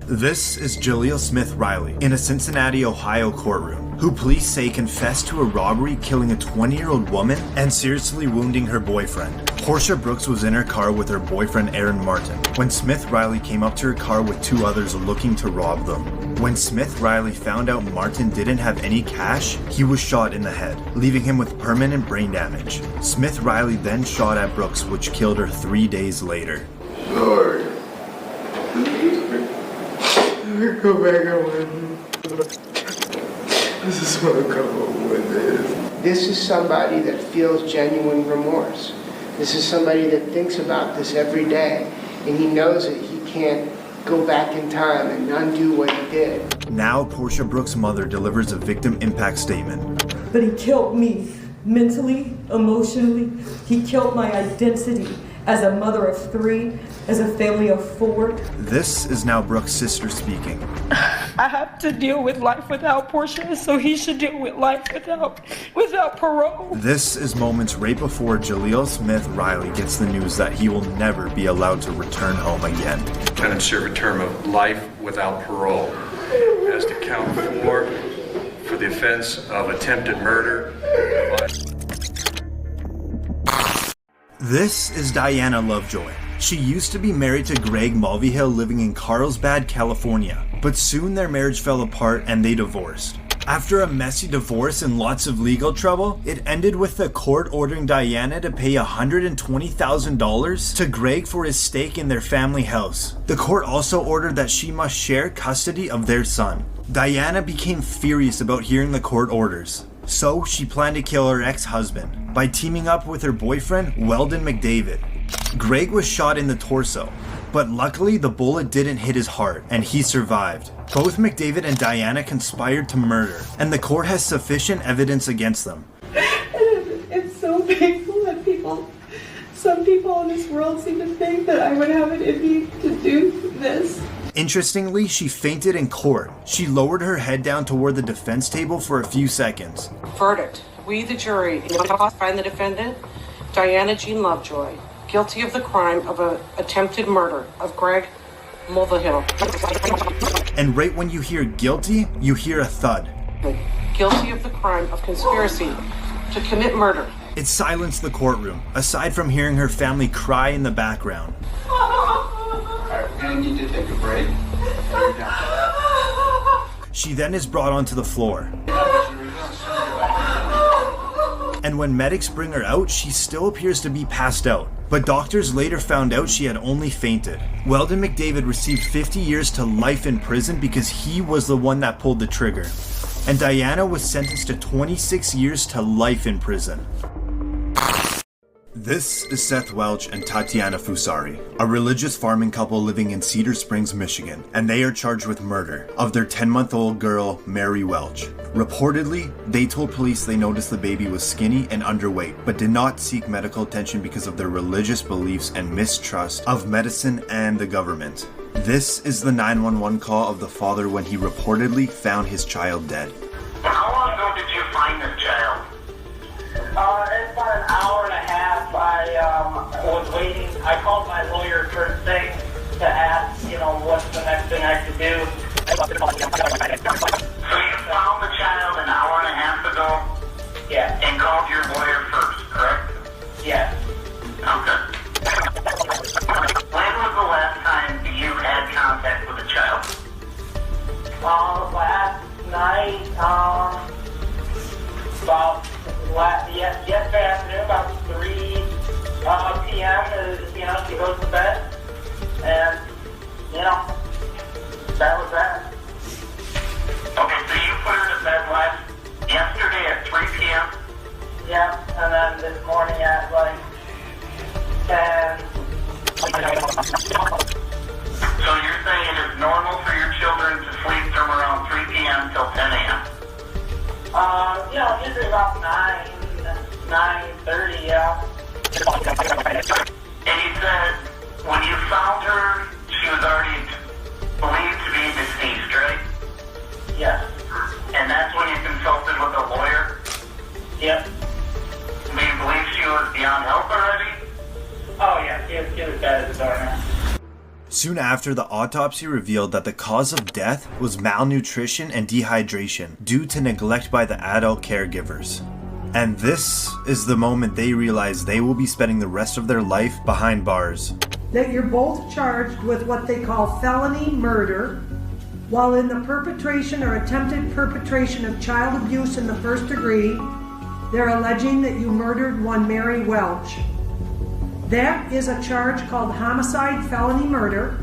This is Jaleel Smith Riley in a Cincinnati, Ohio courtroom, who police say confessed to a robbery killing a 20-year-old woman and seriously wounding her boyfriend. Portia Brooks was in her car with her boyfriend Aaron Martin when Smith Riley came up to her car with two others looking to rob them. When Smith Riley found out Martin didn't have any cash, he was shot in the head, leaving him with permanent brain damage. Smith Riley then shot at Brooks, which killed her 3 days later. Lord, go back home with me. I just want to go home with this. This is somebody that feels genuine remorse. This is somebody that thinks about this every day, and he knows that he can't go back in time and undo what he did. Now, Portia Brooks' mother delivers a victim impact statement. But he killed me mentally, emotionally. He killed my identity as a mother of 3, as a family of 4. This is now Brooks' sister speaking. I have to deal with life without Portia, so he should deal with life without parole. This is moments right before Jaleel Smith Riley gets the news that he will never be allowed to return home again. Defendant serve a term of life without parole as to count 4 for the offense of attempted murder. This is Diana Lovejoy. She used to be married to Greg Mulvihill living in Carlsbad, California, but soon their marriage fell apart and they divorced. After a messy divorce and lots of legal trouble, it ended with the court ordering Diana to pay $120,000 to Greg for his stake in their family house. The court also ordered that she must share custody of their son. Diana became furious about hearing the court orders, so she planned to kill her ex-husband by teaming up with her boyfriend, Weldon McDavid. Greg was shot in the torso, but luckily the bullet didn't hit his heart and he survived. Both McDavid and Diana conspired to murder, and the court has sufficient evidence against them. It's so painful that some people in this world seem to think that I would have it in me to do this. Interestingly, she fainted in court. She lowered her head down toward the defense table for a few seconds. Verdict. We, the jury, find the defendant, Diana Jean Lovejoy, guilty of the crime of attempted murder of Greg Mulvihill. And right when you hear guilty, you hear a thud. Guilty of the crime of conspiracy to commit murder. It silenced the courtroom, aside from hearing her family cry in the background. Alright, we're gonna need to take a break. She then is brought onto the floor. And when medics bring her out, she still appears to be passed out. But doctors later found out she had only fainted. Weldon McDavid received 50 years to life in prison because he was the one that pulled the trigger. And Diana was sentenced to 26 years to life in prison. This is Seth Welch and Tatiana Fusari, a religious farming couple living in Cedar Springs, Michigan, and they are charged with murder of their 10-month-old girl, Mary Welch. Reportedly, they told police they noticed the baby was skinny and underweight, but did not seek medical attention because of their religious beliefs and mistrust of medicine and the government. This is the 911 call of the father when he reportedly found his child dead. How long ago did you find this child? It's about an hour and a half. I was waiting. I called my lawyer first thing to ask, what's the next thing I could do. So you found the child an hour and a half ago? Yeah. And called your lawyer first, correct? Yeah. Okay. When was the last time you had contact with the child? Last night, yesterday afternoon, about 3 p.m. She goes to bed, and that was that. Okay, so you put her to bed yesterday at 3 p.m. Yeah, and then this morning at 10. So you're saying it is normal for your children to sleep from around 3 p.m. till 10 a.m. Usually about 9:30, yeah. And you said when you found her, she was already believed to be deceased, right? Yes. And that's when you consulted with a lawyer? Yep. Do you believe she was beyond help already? Oh, yeah. She was dead at the door now. Soon after, the autopsy revealed that the cause of death was malnutrition and dehydration due to neglect by the adult caregivers. And this is the moment they realize they will be spending the rest of their life behind bars. That you're both charged with what they call felony murder while in the perpetration or attempted perpetration of child abuse in the first degree. They're alleging that you murdered one Mary Welch. That is a charge called homicide felony murder.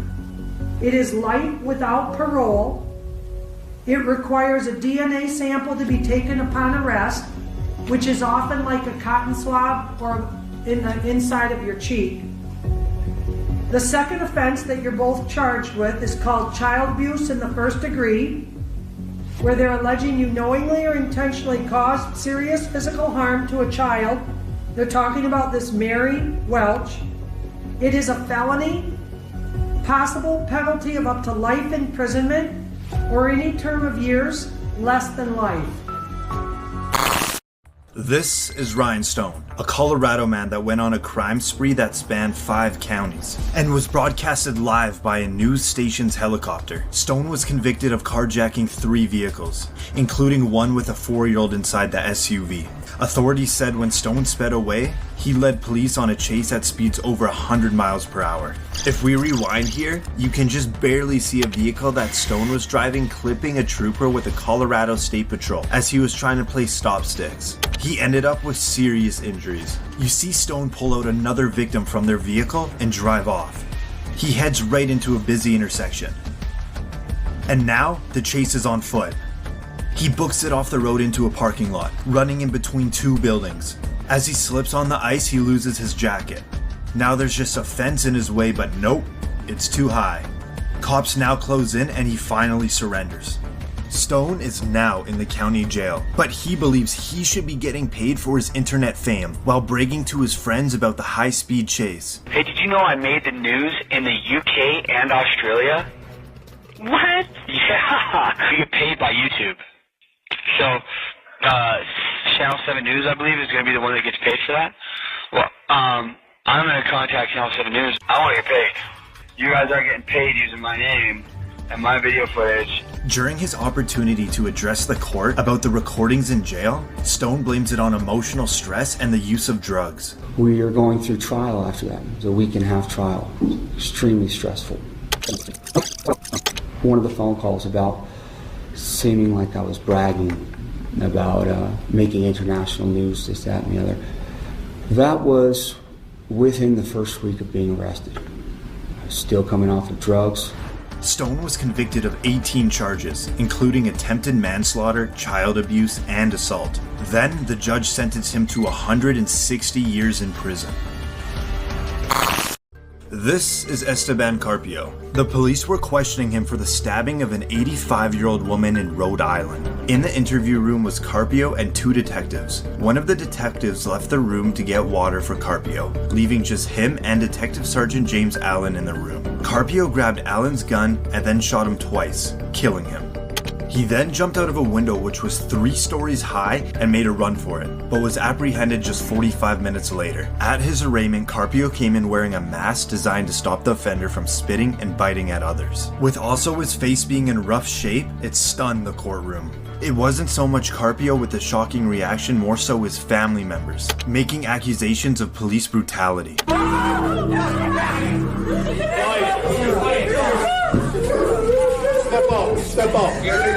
It is life without parole. It requires a DNA sample to be taken upon arrest, which is often like a cotton swab or in the inside of your cheek. The second offense that you're both charged with is called child abuse in the first degree, where they're alleging you knowingly or intentionally caused serious physical harm to a child. They're talking about this Mary Welch. It is a felony, possible penalty of up to life imprisonment or any term of years less than life. This is Ryan Stone, a Colorado man that went on a crime spree that spanned 5 counties and was broadcasted live by a news station's helicopter. Stone was convicted of carjacking 3 vehicles, including one with a 4-year-old inside the SUV. Authorities said when Stone sped away, he led police on a chase at speeds over 100 miles per hour. If we rewind here, you can just barely see a vehicle that Stone was driving clipping a trooper with the Colorado State Patrol as he was trying to play stop sticks. He ended up with serious injuries. You see Stone pull out another victim from their vehicle and drive off. He heads right into a busy intersection. And now, the chase is on foot. He books it off the road into a parking lot, running in between 2 buildings. As he slips on the ice, he loses his jacket. Now there's just a fence in his way, but nope, it's too high. Cops now close in and he finally surrenders. Stone is now in the county jail, but he believes he should be getting paid for his internet fame while bragging to his friends about the high-speed chase. Hey, did you know I made the news in the UK and Australia? What? Yeah, you get paid by YouTube. So, Channel 7 News, I believe, is going to be the one that gets paid for that. Well, I'm going to contact Channel 7 News. I want to get paid. You guys are getting paid using my name and my video footage. During his opportunity to address the court about the recordings in jail, Stone blames it on emotional stress and the use of drugs. We are going through trial after that. It was a 1.5-week trial. Extremely stressful. One of the phone calls about seeming like I was bragging about making international news, this, that, and the other. That was within the first week of being arrested. I was still coming off of drugs. Stone was convicted of 18 charges, including attempted manslaughter, child abuse, and assault. Then, the judge sentenced him to 160 years in prison. This is Esteban Carpio. The police were questioning him for the stabbing of an 85-year-old woman in Rhode Island. In the interview room was Carpio and 2 detectives. One of the detectives left the room to get water for Carpio, leaving just him and Detective Sergeant James Allen in the room. Carpio grabbed Allen's gun and then shot him twice, killing him. He then jumped out of a window which was 3 stories high and made a run for it, but was apprehended just 45 minutes later. At his arraignment, Carpio came in wearing a mask designed to stop the offender from spitting and biting at others. With also his face being in rough shape, it stunned the courtroom. It wasn't so much Carpio with the shocking reaction, more so his family members, making accusations of police brutality. Step off. Not guilty!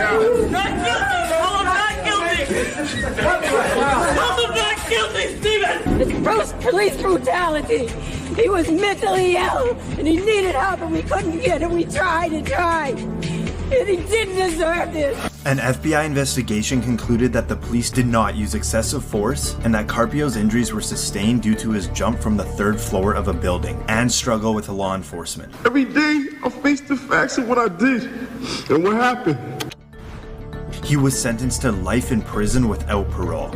I'm not guilty, Stephen! It's police brutality. He was mentally ill and he needed help and we couldn't get it. We tried and tried. And he didn't deserve this. An FBI investigation concluded that the police did not use excessive force and that Carpio's injuries were sustained due to his jump from the 3rd floor of a building and struggle with law enforcement. Every day, I face the facts of what I did and what happened. He was sentenced to life in prison without parole.